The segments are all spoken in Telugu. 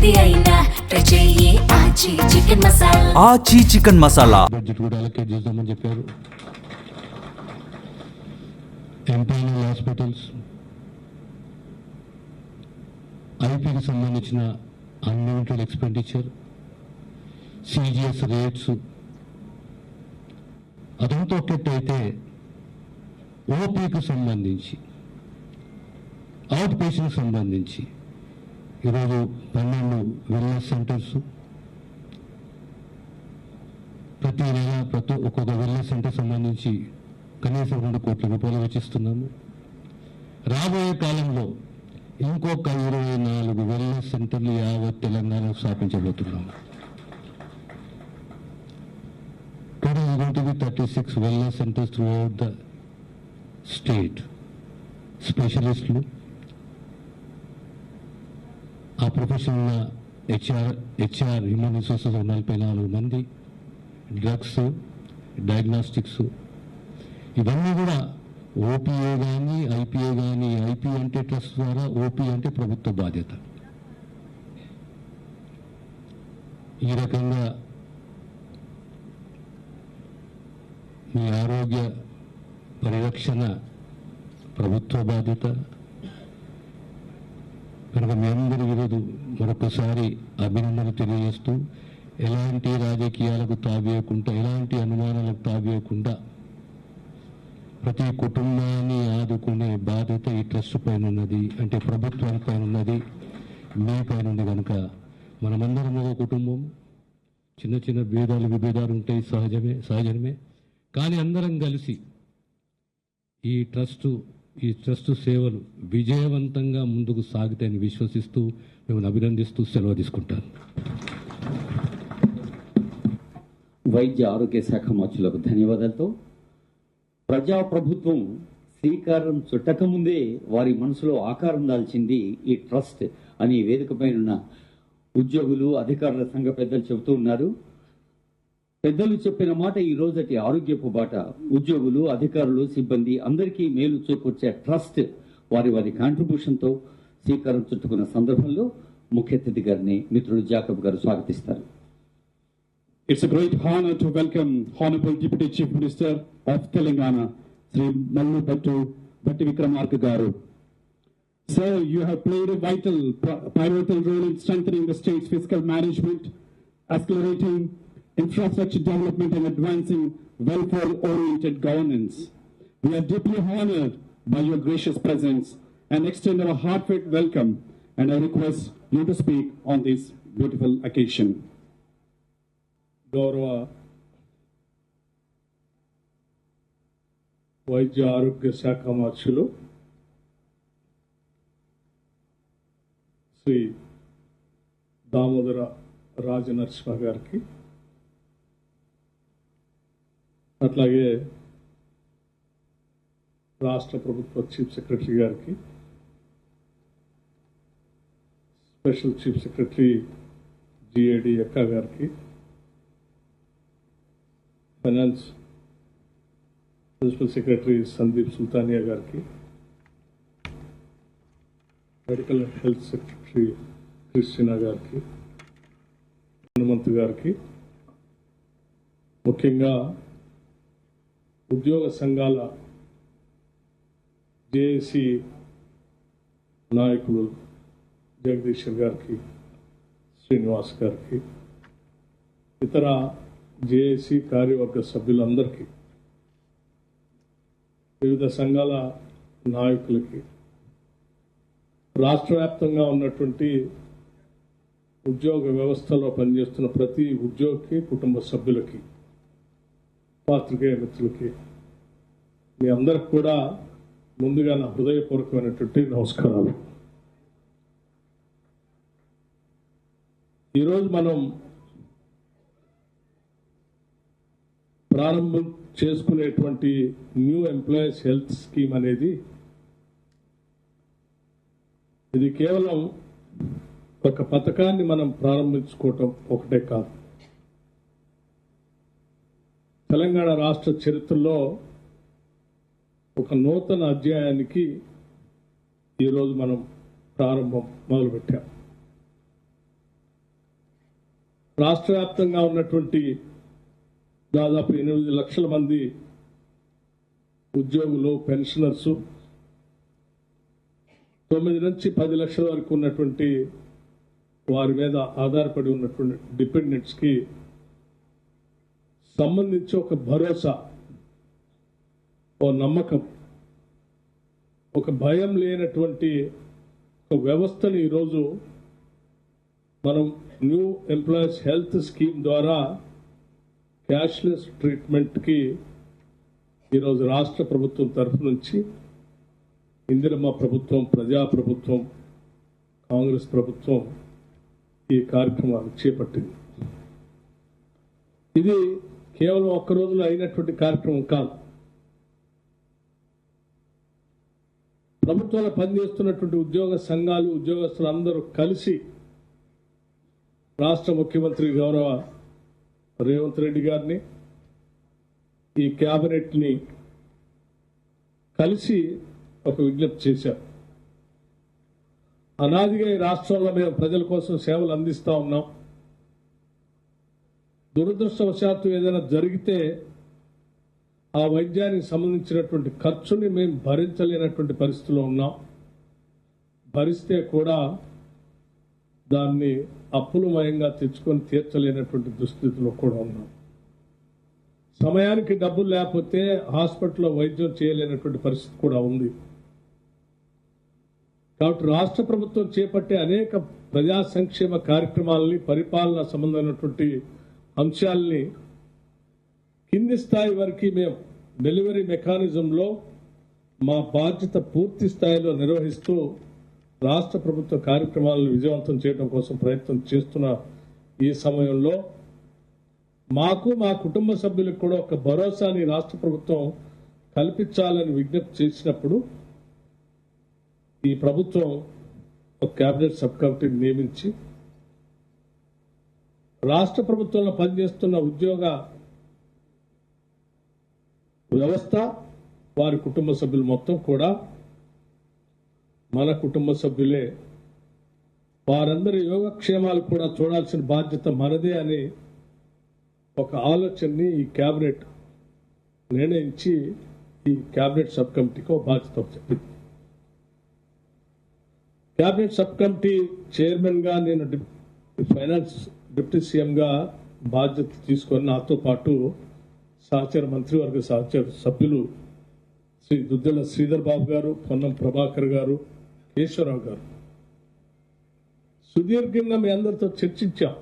ఏది అయినా ట్రై చెయ్యి ఆచి చికెన్ మసాలా. ఆచి చికెన్ మసాలా బడ్జెట్ కూడా అలొకేట్ చేద్దామని చెప్పారు. ఎంపైనల్ హాస్పిటల్స్, ఐపీకి సంబంధించిన అన్లిమిటెడ్ ఎక్స్పెండిచర్, సిజిఎస్ రేట్స్ అదంతా ఒకటైతే ఓపీకి సంబంధించి, అవుట్ పేషెంట్కి సంబంధించి ఈరోజు 12 వెల్నెస్ సెంటర్స్, ప్రతి నెల ఒక్కొక్క వెల్నెస్ సెంటర్ సంబంధించి కనీసం 2 కోట్ల రూపాయలు వెచ్చిస్తున్నాము. రాబోయే కాలంలో ఇంకొక 24 వెల్నెస్ సెంటర్లు యావత్ తెలంగాణకు స్థాపించబోతున్నాము. Total is going to be 36 wellness centers throughout the state. స్పెషలిస్టులు, ఆ ప్రొఫెషనల్ హెచ్ఆర్ హ్యూమన్ రిసోర్సెస్ 44 మంది, డ్రగ్స్, డయాగ్నాస్టిక్స్, ఇవన్నీ కూడా ఓపీఏ కానీ ఐపీఏ కానీ, ఐపీ అంటే ట్రస్ట్ ద్వారా, ఓపీ అంటే ప్రభుత్వ బాధ్యత. ఈ రకంగా మీ ఆరోగ్య పరిరక్షణ ప్రభుత్వ బాధ్యత కనుక మీ అందరి ఈరోజు మరొకసారి అభినందనలు తెలియజేస్తూ, ఎలాంటి రాజకీయాలకు తావేయకుండా, ఎలాంటి అనుమానాలకు తావేయకుండా ప్రతి కుటుంబాన్ని ఆదుకునే బాధ్యత ఈ ట్రస్ట్ పైన ఉన్నది, అంటే ప్రభుత్వానికి పైన ఉన్నది, మీ పైన ఉంది. కనుక మనమందరం ఒక కుటుంబం. చిన్న చిన్న విభేదాలు ఉంటాయి, సహజమే. కానీ అందరం కలిసి ఈ ట్రస్ట్ సేవలు విజయవంతంగా ముందుకు సాగుతాయని విశ్వసిస్తూ మిమ్మల్ని అభినందిస్తూ సెలవు తీసుకుంటాను. వైద్య ఆరోగ్య శాఖ మంత్రులకు ధన్యవాదాలతో ప్రజాప్రభుత్వం శ్రీకారం చుట్టకముందే వారి మనసులో ఆకారం దాల్చింది ఈ ట్రస్ట్ అని వేదికపై ఉన్న ఉద్యోగులు, అధికారుల సంఘ పెద్దలు చెబుతూ ఉన్నారు. పెద్దలు చెప్పిన మాట ఈ రోజటి ఆరోగ్యపు బాట. ఉద్యోగులు, అధికారులు, సిబ్బంది అందరికీ మేలు చేకూర్చే ట్రస్ట్ వారి కాంట్రిబ్యూషన్తో శ్రీకారం చుట్టుకున్న సందర్భంలో ముఖ్య అతిథి గారిని మిత్రుడు జాకబ్ గారు స్వాగతిస్తారు. It's a great honor to welcome Honorable Deputy Chief Minister of Telangana, Sri Mallu Bhatti Vikramarka Garu. Sir, you have played a pivotal role in strengthening the state's fiscal management, accelerating infrastructure development and advancing welfare-oriented governance. We are deeply honored by your gracious presence and extend our heartfelt welcome, and I request you to speak on this beautiful occasion. గౌరవ వైద్య ఆరోగ్య శాఖ మంత్రులు శ్రీ దామోదర రాజనరసింహ గారికి, అట్లాగే రాష్ట్ర ప్రభుత్వ చీఫ్ సెక్రటరీ గారికి, స్పెషల్ చీఫ్ సెక్రటరీ జిఏడి ఎక్క గారికి, finance principal secretary Sandeep Sultania గారికి, మెడికల్ హెల్త్ సెక్రటరీ క్రిస్టినా గారికి, హనుమంత్ గారికి, ముఖ్యంగా ఉద్యోగ సంఘాల జేఏసీ నాయకులు జగదీశ్వర్ గారికి, శ్రీనివాస్ గారికి, ఇతర జేఏసీ కార్యవర్గ సభ్యులందరికీ, వివిధ సంఘాల నాయకులకి, రాష్ట్ర వ్యాప్తంగా ఉన్నటువంటి ఉద్యోగ వ్యవస్థలో పనిచేస్తున్న ప్రతి ఉద్యోగికి, కుటుంబ సభ్యులకి, పాత్రికేయ మిత్రులకి, మీ అందరికి కూడా ముందుగా నా హృదయపూర్వకమైనటువంటి నమస్కారాలు. ఈరోజు మనం ప్రారంభం చేసుకునేటువంటి న్యూ ఎంప్లాయీస్ హెల్త్ స్కీమ్ అనేది, ఇది కేవలం ఒక పథకాన్ని మనం ప్రారంభించుకోవటం ఒకటే కాదు. తెలంగాణ రాష్ట్ర చరిత్రలో ఒక నూతన అధ్యాయానికి ఈరోజు మనం ప్రారంభం మొదలుపెట్టాం. రాష్ట్ర వ్యాప్తంగా ఉన్నటువంటి దాదాపు 8 లక్షల మంది ఉద్యోగులు, పెన్షనర్సు, 9 నుంచి 10 లక్షల వరకు ఉన్నటువంటి వారి మీద ఆధారపడి ఉన్నటువంటి డిపెండెంట్స్కి సంబంధించి ఒక భరోసా, ఓ నమ్మకం, ఒక భయం లేనటువంటి ఒక వ్యవస్థని ఈరోజు మనం న్యూ ఎంప్లాయీస్ హెల్త్ స్కీమ్ ద్వారా క్యాష్లెస్ ట్రీట్మెంట్కి ఈరోజు రాష్ట్ర ప్రభుత్వం తరఫు నుంచి ఇందిరమ్మ ప్రభుత్వం, ప్రజాప్రభుత్వం, కాంగ్రెస్ ప్రభుత్వం ఈ కార్యక్రమాలు చేపట్టింది. ఇది కేవలం ఒక్క రోజులో అయినటువంటి కార్యక్రమం కాదు. ప్రభుత్వాలు పనిచేస్తున్నటువంటి ఉద్యోగ సంఘాలు, ఉద్యోగస్తులు అందరూ కలిసి రాష్ట్ర ముఖ్యమంత్రి గౌరవ రేవంత్ రెడ్డి గారిని, ఈ క్యాబినెట్ని కలిసి ఒక విజ్ఞప్తి చేశారు. అనాదిగా ఈ రాష్ట్రంలో మేము ప్రజల కోసం సేవలు అందిస్తా ఉన్నాం. దురదృష్టవశాత్తు ఏదైనా జరిగితే ఆ వైద్యానికి సంబంధించినటువంటి ఖర్చుని మేము భరించలేనటువంటి పరిస్థితిలో ఉన్నాం. భరిస్తే కూడా దాన్ని అప్పులమయంగా తెచ్చుకొని తీర్చలేనటువంటి దుస్థితిలో కూడా ఉన్నాం. సమయానికి డబ్బులు లేకపోతే హాస్పిటల్లో వైద్యం చేయలేనటువంటి పరిస్థితి కూడా ఉంది. కాబట్టి రాష్ట్ర ప్రభుత్వం చేపట్టే అనేక ప్రజా సంక్షేమ కార్యక్రమాలని, పరిపాలన సంబంధమైనటువంటి అంశాలని కింది స్థాయి వరకు మేము డెలివరీ మెకానిజంలో మా బాధ్యత పూర్తి స్థాయిలో నిర్వహిస్తూ రాష్ట్ర ప్రభుత్వ కార్యక్రమాలను విజయవంతం చేయడం కోసం ప్రయత్నం చేస్తున్న ఈ సమయంలో మాకు, మా కుటుంబ సభ్యులకు కూడా ఒక భరోసాని రాష్ట్ర ప్రభుత్వం కల్పించాలని విజ్ఞప్తి చేసినప్పుడు ఈ ప్రభుత్వం ఒక కేబినెట్ సబ్ కమిటీని నియమించి రాష్ట్ర ప్రభుత్వంలో పనిచేస్తున్న ఉద్యోగ వ్యవస్థ, వారి కుటుంబ సభ్యులు మొత్తం కూడా మన కుటుంబ సభ్యులే, వారందరి యోగక్షేమాలు కూడా చూడాల్సిన బాధ్యత మనదే అని ఒక ఆలోచనని ఈ కేబినెట్ నిర్ణయించి ఈ కేబినెట్ సబ్ కమిటీకి ఒక బాధ్యత చెప్పింది. కేబినెట్ సబ్ కమిటీ చైర్మన్ గా నేను ఫైనాన్స్ డిప్యూటీ సీఎం గా బాధ్యత తీసుకొని నాతో పాటు సహచర మంత్రివర్గ సహచర సభ్యులు శ్రీ దుద్దెల శ్రీధర్ బాబు గారు, పొన్నం ప్రభాకర్ గారు, కేశవరావు గారు సుదీర్ఘంగా మీ అందరితో చర్చించాం.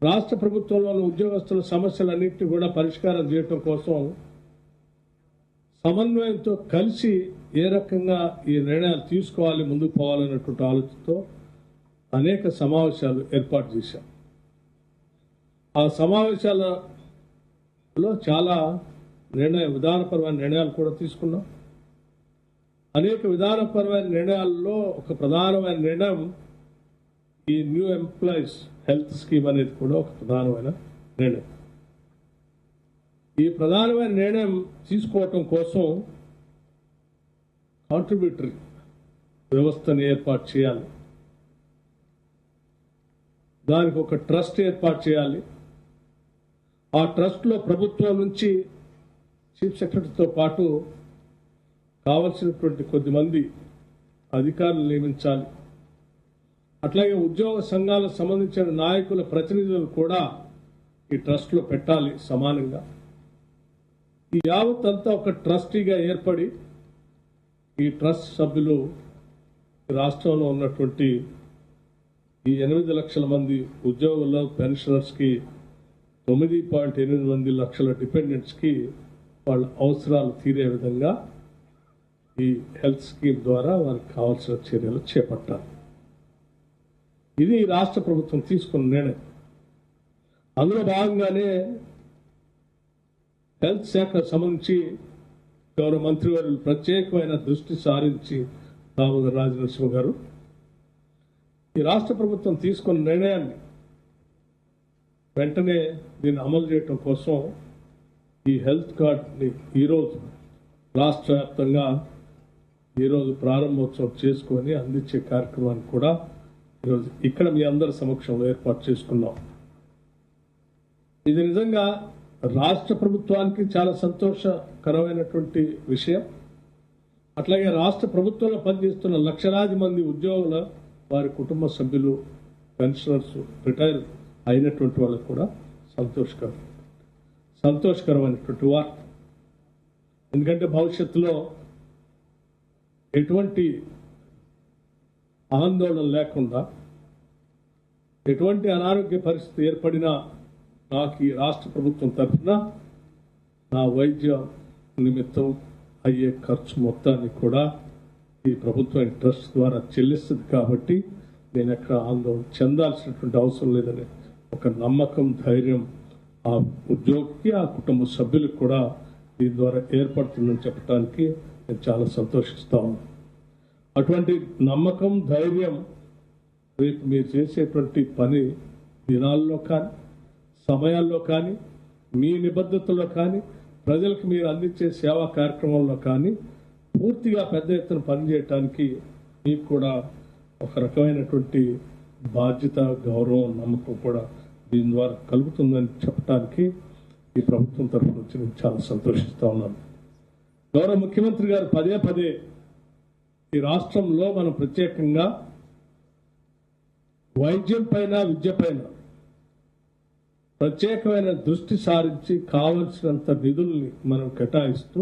రాష్ట్ర ప్రభుత్వంలోని ఉద్యోగస్తుల సమస్యలన్నింటినీ కూడా పరిష్కారం చేయడం కోసం సమన్వయంతో కలిసి ఏ రకంగా ఈ నిర్ణయాలు తీసుకోవాలి, ముందుకు పోవాలన్నటువంటి ఆలోచనతో అనేక సమావేశాలు ఏర్పాటు చేశాం. ఆ సమావేశాలలో చాలా విధానపరమైన నిర్ణయాలు కూడా తీసుకున్నాం. అనేక విధానపరమైన నిర్ణయాల్లో ఒక ప్రధానమైన నిర్ణయం ఈ న్యూ ఎంప్లాయీస్ హెల్త్ స్కీమ్ అనేది కూడా ఒక ప్రధానమైన నిర్ణయం. ఈ ప్రధానమైన నిర్ణయం తీసుకోవటం కోసం కాంట్రిబ్యూటరీ వ్యవస్థను ఏర్పాటు చేయాలి, దానికి ఒక ట్రస్ట్ ఏర్పాటు చేయాలి. ఆ ట్రస్ట్లో ప్రభుత్వం నుంచి చీఫ్ సెక్రటరీతో పాటు కావలసినటువంటి కొద్దిమంది అధికారులు నియమించాలి. అట్లాగే ఉద్యోగ సంఘాలకు సంబంధించిన నాయకుల ప్రతినిధులు కూడా ఈ ట్రస్ట్లో పెట్టాలి సమానంగా. ఈ యావత్ అంతా ఒక ట్రస్టీగా ఏర్పడి ఈ ట్రస్ట్ సభ్యులు రాష్ట్రంలో ఉన్నటువంటి ఈ 8 లక్షల మంది ఉద్యోగుల్లో పెన్షనర్స్ కి 9.8 లక్షల డిపెండెంట్స్ కి వాళ్ళ అవసరాలు తీరే విధంగా ఈ హెల్త్ స్కీమ్ ద్వారా వారికి కావాల్సిన చర్యలు చేపట్టాలి. ఇది రాష్ట్ర ప్రభుత్వం తీసుకున్న నిర్ణయం. అందులో భాగంగానే హెల్త్ శాఖకు సంబంధించి గౌరవ మంత్రివర్యులు ప్రత్యేకమైన దృష్టి సారించి దామోదర్ రాజనరసింహ గారు ఈ రాష్ట్ర ప్రభుత్వం తీసుకున్న నిర్ణయాన్ని వెంటనే దీన్ని అమలు చేయడం కోసం ఈ హెల్త్ కార్డుని ఈరోజు రాష్ట్ర వ్యాప్తంగా ఈరోజు ప్రారంభోత్సవం చేసుకొని అందించే కార్యక్రమాన్ని కూడా ఈరోజు ఇక్కడ మీ అందరి సమక్షంలో ఏర్పాటు చేసుకున్నాం. ఇది నిజంగా రాష్ట్ర ప్రభుత్వానికి చాలా సంతోషకరమైనటువంటి విషయం. అట్లాగే రాష్ట్ర ప్రభుత్వంలో పనిచేస్తున్న లక్షలాది మంది ఉద్యోగుల వారి కుటుంబ సభ్యులు, పెన్షనర్స్, రిటైర్ అయినటువంటి వాళ్ళకు కూడా సంతోషకరమైనటువంటి వార్త. ఎందుకంటే భవిష్యత్తులో ఎటువంటి ఆందోళన లేకుండా, ఎటువంటి అనారోగ్య పరిస్థితి ఏర్పడినా నాకు ఈ రాష్ట్ర ప్రభుత్వం తరఫున నా వైద్య నిమిత్తం అయ్యే ఖర్చు మొత్తాన్ని కూడా ఈ ప్రభుత్వం ట్రస్ట్ ద్వారా చెల్లిస్తుంది. కాబట్టి నేను ఎక్కడ ఆందోళన చెందాల్సినటువంటి అవసరం లేదని ఒక నమ్మకం, ధైర్యం ఆ ఉద్యోగికి, ఆ కుటుంబ సభ్యులకు కూడా దీని ద్వారా ఏర్పడుతుందని చెప్పడానికి నేను చాలా సంతోషిస్తా ఉన్నాను. అటువంటి నమ్మకం, ధైర్యం రేపు మీరు చేసేటువంటి పని దినాల్లో కానీ, సమయాల్లో కానీ, మీ నిబద్ధతలో కానీ, ప్రజలకు మీరు అందించే సేవా కార్యక్రమంలో కానీ పూర్తిగా పెద్ద ఎత్తున పనిచేయటానికి మీకు కూడా ఒక రకమైనటువంటి బాధ్యత, గౌరవం, నమ్మకం కూడా దీని ద్వారా కలుగుతుందని చెప్పడానికి ఈ ప్రభుత్వం తరఫున వచ్చి నేను చాలా సంతోషిస్తా ఉన్నాను. గౌరవ ముఖ్యమంత్రి గారు పదే పదే ఈ రాష్ట్రంలో మనం ప్రత్యేకంగా వైద్యం పైన, విద్య పైన ప్రత్యేకమైన దృష్టి సారించి కావలసినంత నిధుల్ని మనం కేటాయిస్తూ